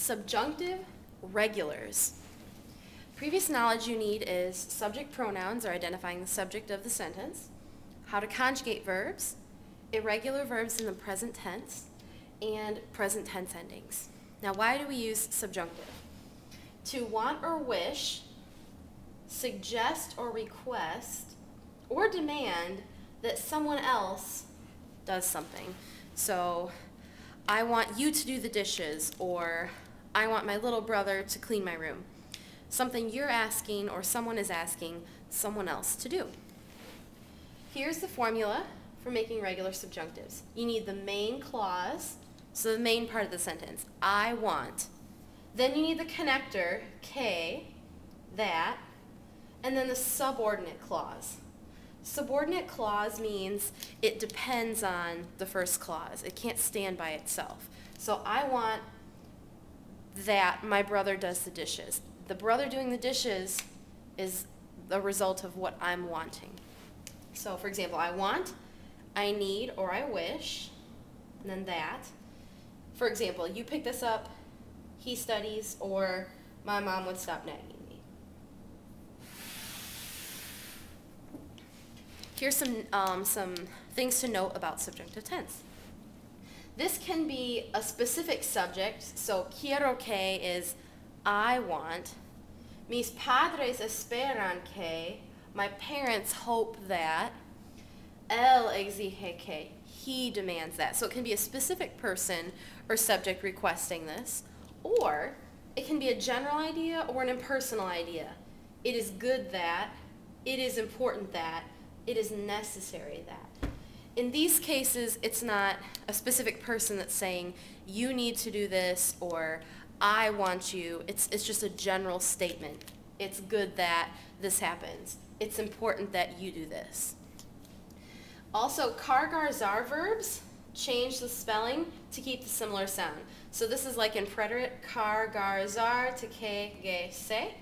Subjunctive regulars. Previous knowledge you need is subject pronouns, or identifying the subject of the sentence, how to conjugate verbs, irregular verbs in the present tense, and present tense endings. Now, why do we use subjunctive? To want or wish, suggest or request, or demand that someone else does something. So, I want you to do the dishes, or I want my little brother to clean my room. Something you're asking or someone is asking someone else to do. Here's the formula for making regular subjunctives. You need the main clause, so the main part of the sentence, I want. Then you need the connector, K, that, and then the subordinate clause. Subordinate clause means it depends on the first clause. It can't stand by itself. So I want that my brother does the dishes. The brother doing the dishes is the result of what I'm wanting. So, for example, I want, I need, or I wish, and then that. For example, you pick this up, he studies, or my mom would stop nagging me. Here's some things to note about subjunctive tense. This can be a specific subject, so quiero que is I want. Mis padres esperan que, my parents hope that. Él exige que, he demands that. So it can be a specific person or subject requesting this, or it can be a general idea or an impersonal idea. It is good that, it is important that, it is necessary that. In these cases, it's not a specific person that's saying, you need to do this, or I want you. It's just a general statement. It's good that this happens. It's important that you do this. Also, kar-gar-zar verbs change the spelling to keep the similar sound. So this is like in preterite, kar-gar-zar to ke, ge, se.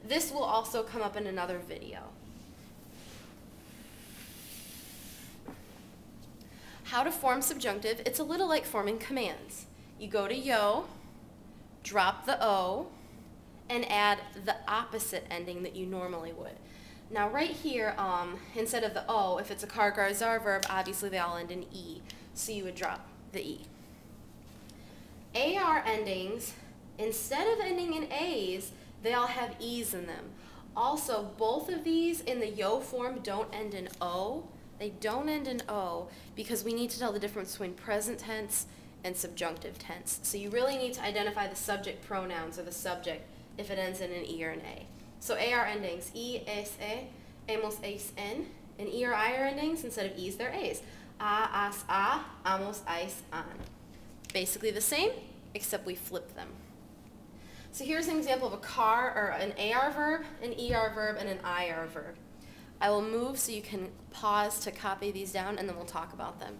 This will also come up in another video. How to form subjunctive, it's a little like forming commands. You go to yo, drop the O, and add the opposite ending that you normally would. Now right here, instead of the O, if it's a kar-gar-zar verb, obviously they all end in E, so you would drop the E. AR endings, instead of ending in A's, they all have E's in them. Also, both of these in the yo form don't end in O. They don't end in O because we need to tell the difference between present tense and subjunctive tense. So you really need to identify the subject pronouns or the subject if it ends in an E or an A. So AR endings, E, es, e, hemos, es, en. And E or I endings, instead of E's, they're A's. A, as, a, amos, ais, an. Basically the same, except we flip them. So here's an example of a car, or an AR verb, an ER verb, and an IR verb. I will move so you can pause to copy these down, and then we'll talk about them.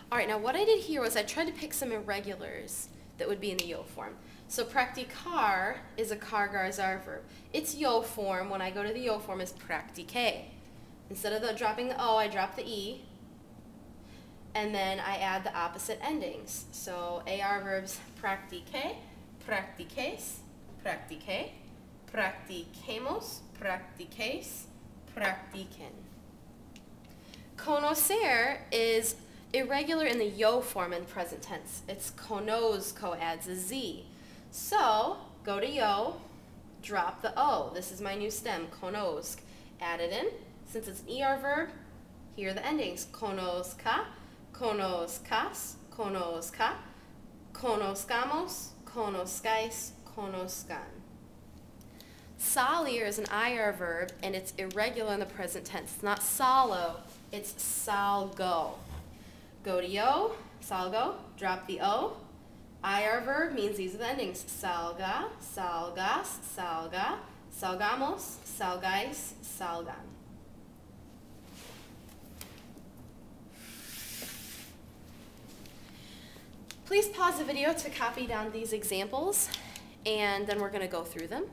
All right, now what I did here was I tried to pick some irregulars that would be in the yo form. So practicar is a kar-gar-zar verb. Its yo form, when I go to the yo form, is practique. Instead of dropping the O, I drop the E, and then I add the opposite endings. So AR verbs, practique, practiques, practique, practiquemos, practiques, practiquen. Conocer is irregular in the yo form in present tense. It's conozco adds a Z. So go to yo, drop the O. This is my new stem, conozc. Add it in. Since it's an ER verb, here are the endings. Conozca, conozcas, conozca, conozcamos, conozcais, conozcan. Salir is an IR verb, and it's irregular in the present tense. It's not salo, it's salgo. Go to yo, salgo, drop the O. IR verb means these are the endings. Salga, salgas, salga, salgamos, salgais, salgan. Please pause the video to copy down these examples, and then we're going to go through them.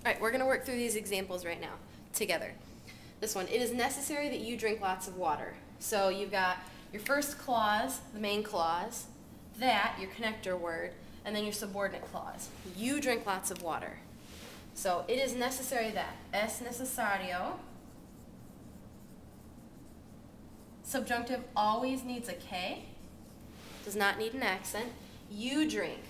All right, we're going to work through these examples right now together. This one, it is necessary that you drink lots of water. So you've got your first clause, the main clause, that, your connector word, and then your subordinate clause. You drink lots of water. So it is necessary that. Es necesario. Subjunctive always needs a K. Does not need an accent. You drink.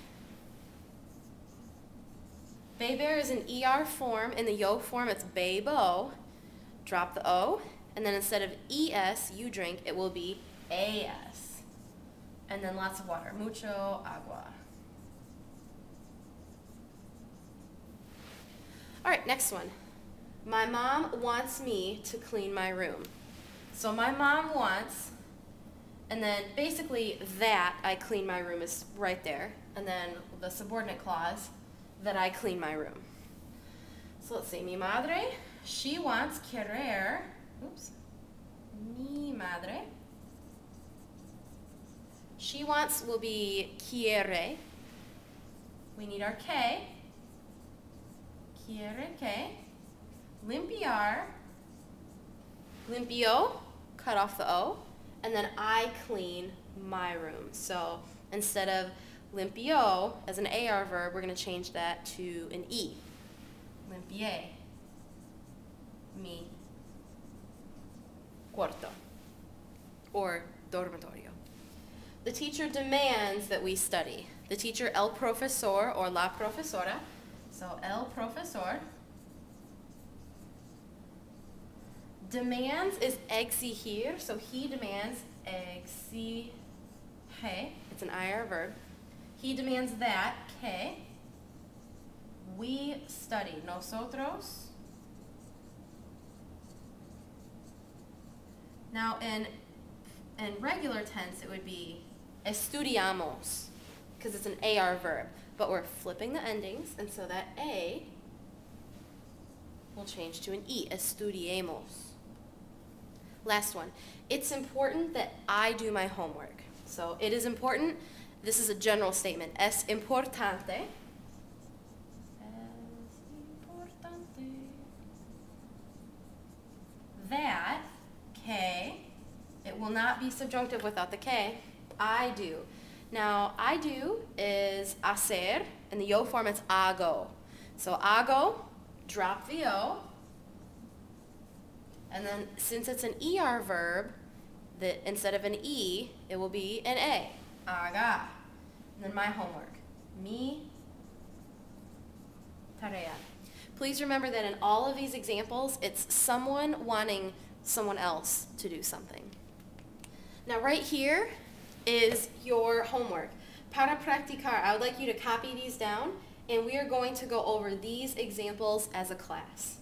Beber is an ER form. In the yo form, it's bebo. Drop the O. And then instead of ES, you drink, it will be AS. And then lots of water. Mucho agua. All right, next one. My mom wants me to clean my room. So my mom wants, and then basically that I clean my room is right there. And then the subordinate clause, that I clean my room. So let's see, mi madre, she wants querer, oops, mi madre. She wants will be quiere. We need our K. Quiere que. Limpiar. Limpio, cut off the O. And then I clean my room. So instead of limpio as an AR verb, we're going to change that to an E. Limpie. Mi cuarto. Or dormitorio. The teacher demands that we study. The teacher, el profesor or la profesora. So el profesor. Demands is exigir, so he demands exige. It's an IR verb. He demands that, que we study. Nosotros. Now in regular tense it would be estudiamos, because it's an AR verb, but we're flipping the endings, and so that A will change to an E, estudiemos. Last one, it's important that I do my homework. So it is important, this is a general statement, es importante. Es importante. That, que, it will not be subjunctive without the K, I do. Now, I do is hacer, in the yo form it's hago. So hago, drop the O, and then since it's an ER verb, that instead of an E, it will be an A, haga. And then my homework, mi tarea. Please remember that in all of these examples, it's someone wanting someone else to do something. Now right here is your homework. Para practicar, I would like you to copy these down, and we are going to go over these examples as a class.